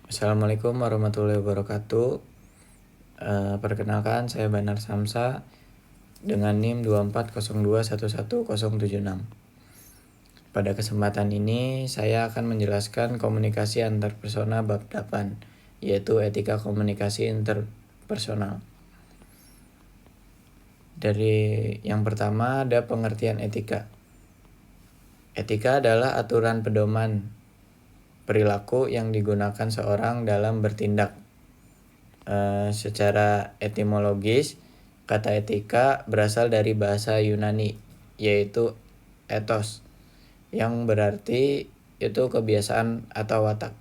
Assalamualaikum warahmatullahi wabarakatuh. Perkenalkan, saya Banar Samsa dengan NIM 2402111076. Pada kesempatan ini saya akan menjelaskan komunikasi antarpersona bab 8, yaitu etika komunikasi interpersonal. Dari yang pertama ada pengertian etika. Etika adalah aturan pedoman perilaku yang digunakan seorang dalam bertindak. Secara etimologis, kata etika berasal dari bahasa Yunani, yaitu ethos, yang berarti itu kebiasaan atau watak.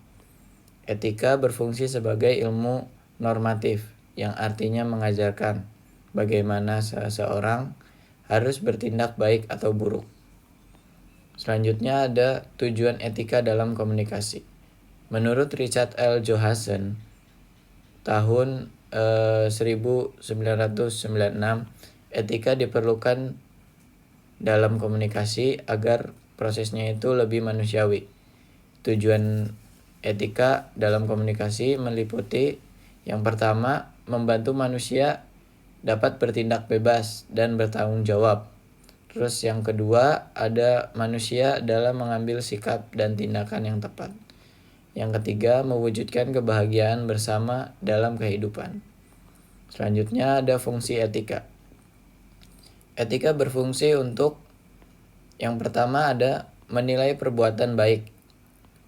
Etika berfungsi sebagai ilmu normatif, yang artinya mengajarkan bagaimana seseorang harus bertindak baik atau buruk. Selanjutnya ada tujuan etika dalam komunikasi. Menurut Richard L. Johansson, tahun 1996, etika diperlukan dalam komunikasi agar prosesnya itu lebih manusiawi. Tujuan etika dalam komunikasi meliputi yang pertama, membantu manusia dapat bertindak bebas dan bertanggung jawab. Terus yang kedua, ada manusia dalam mengambil sikap dan tindakan yang tepat. Yang ketiga, mewujudkan kebahagiaan bersama dalam kehidupan. Selanjutnya ada fungsi etika. Etika berfungsi untuk yang pertama ada menilai perbuatan baik.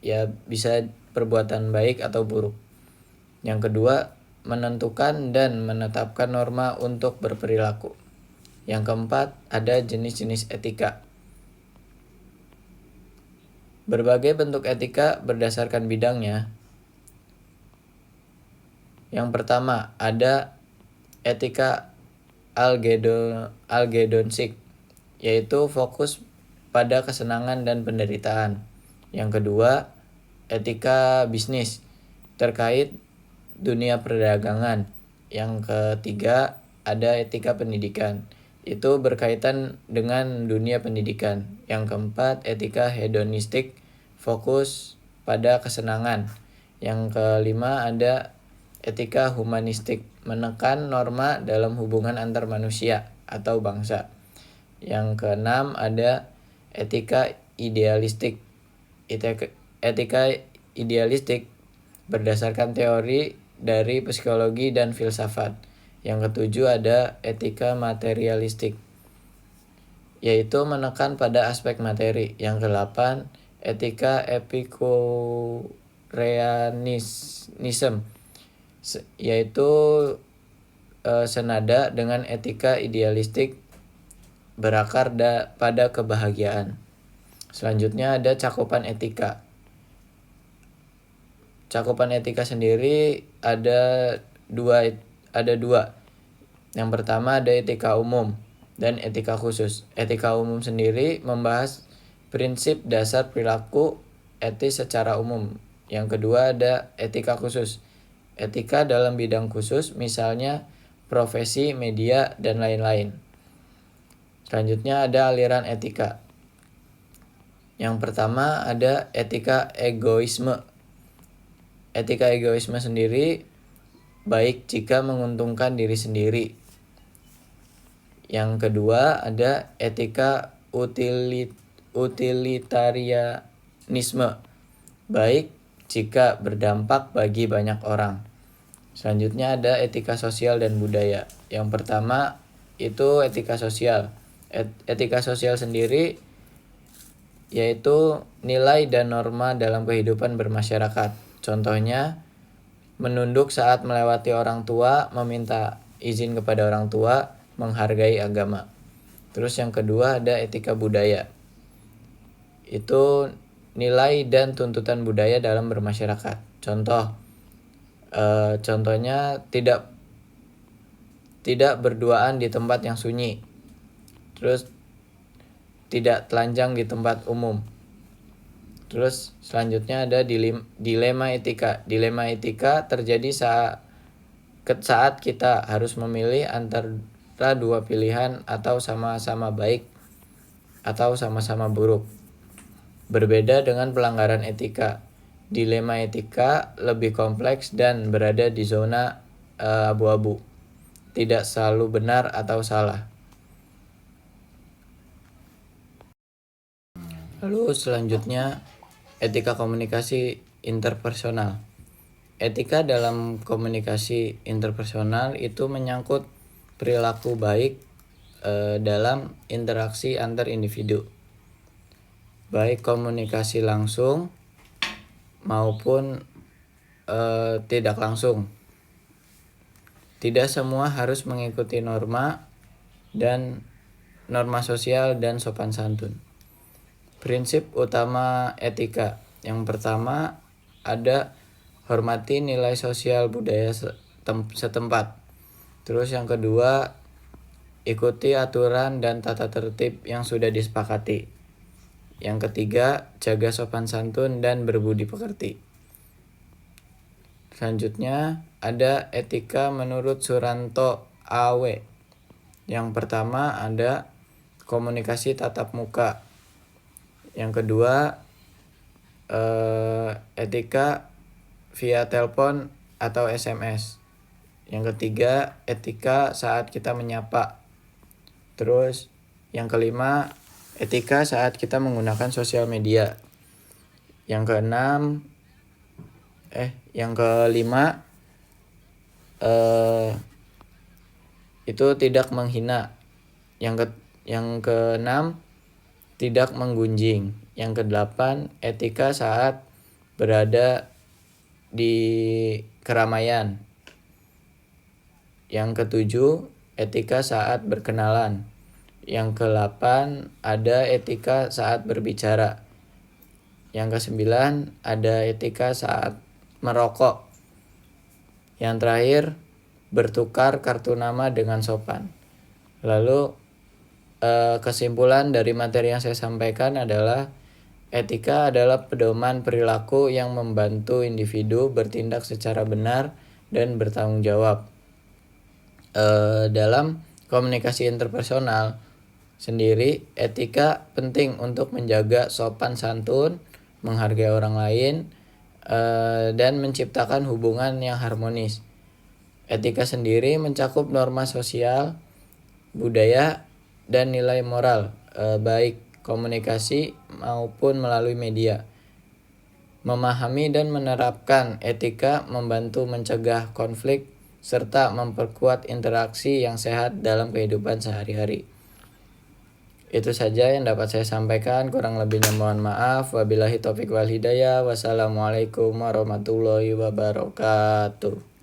Ya, bisa perbuatan baik atau buruk. Yang kedua, menentukan dan menetapkan norma untuk berperilaku. Yang keempat, ada jenis-jenis etika. Berbagai bentuk etika berdasarkan bidangnya. Yang pertama, ada etika algedonsik, yaitu fokus pada kesenangan dan penderitaan. Yang kedua, etika bisnis, terkait dunia perdagangan. Yang ketiga, ada etika pendidikan, itu berkaitan dengan dunia pendidikan. Yang keempat, etika hedonistik, fokus pada kesenangan. Yang kelima, ada etika humanistik, menekan norma dalam hubungan antar manusia atau bangsa. Yang keenam, ada etika idealistik. Etika idealistik berdasarkan teori dari psikologi dan filsafat. Yang ketujuh, ada etika materialistik, yaitu menekan pada aspek materi. Yang kedelapan, etika epikureanisme, yaitu senada dengan etika idealistik, berakar pada kebahagiaan. Selanjutnya ada cakupan etika. Cakupan etika sendiri ada dua. Yang pertama ada etika umum dan etika khusus. Etika umum sendiri membahas prinsip dasar perilaku etis secara umum. Yang kedua ada etika khusus. Etika dalam bidang khusus, misalnya profesi, media, dan lain-lain. Selanjutnya ada aliran etika. Yang pertama ada etika egoisme. Etika egoisme sendiri baik jika menguntungkan diri sendiri. Yang kedua ada etika utilitarianisme, baik jika berdampak bagi banyak orang. Selanjutnya ada etika sosial dan budaya. Yang pertama itu etika sosial. Etika sosial sendiri yaitu nilai dan norma dalam kehidupan bermasyarakat. Contohnya, menunduk saat melewati orang tua, meminta izin kepada orang tua, menghargai agama. Terus yang kedua ada etika budaya. Itu nilai dan tuntutan budaya dalam bermasyarakat. Contohnya tidak berduaan di tempat yang sunyi. Terus tidak telanjang di tempat umum. Terus selanjutnya ada dilema etika. Dilema etika terjadi saat kita harus memilih antara dua pilihan atau sama-sama baik atau sama-sama buruk. Berbeda dengan pelanggaran etika. Dilema etika lebih kompleks dan berada di zona abu-abu, tidak selalu benar atau salah. Lalu selanjutnya, etika komunikasi interpersonal. Etika dalam komunikasi interpersonal itu menyangkut perilaku baik dalam interaksi antar individu, baik komunikasi langsung maupun tidak langsung. Tidak semua harus mengikuti norma sosial dan sopan santun. Prinsip utama etika. Yang pertama ada hormati nilai sosial budaya setempat. Terus yang kedua, ikuti aturan dan tata tertib yang sudah disepakati. Yang ketiga, jaga sopan santun dan berbudi pekerti. Selanjutnya ada etika menurut Suranto A.W. Yang pertama ada komunikasi tatap muka. Yang kedua, etika via telepon atau SMS. Yang ketiga, etika saat kita menyapa. Terus yang kelima, etika saat kita menggunakan sosial media. Yang kelima itu tidak menghina. Yang keenam, tidak menggunjing. Yang kedelapan, etika saat berada di keramaian. Yang ketujuh, etika saat berkenalan. Yang kedelapan, ada etika saat berbicara. Yang kesembilan, ada etika saat merokok. Yang terakhir, bertukar kartu nama dengan sopan. Lalu kesimpulan dari materi yang saya sampaikan adalah etika adalah pedoman perilaku yang membantu individu bertindak secara benar dan bertanggung jawab. Dalam komunikasi interpersonal sendiri, etika penting untuk menjaga sopan santun, menghargai orang lain, dan menciptakan hubungan yang harmonis. Etika sendiri mencakup norma sosial, budaya, dan nilai moral, baik komunikasi maupun melalui media. Memahami dan menerapkan etika membantu mencegah konflik serta memperkuat interaksi yang sehat dalam kehidupan sehari-hari. Itu saja yang dapat saya sampaikan, kurang lebihnya mohon maaf. Wabillahi taufiq wal hidayah. Wassalamualaikum warahmatullahi wabarakatuh.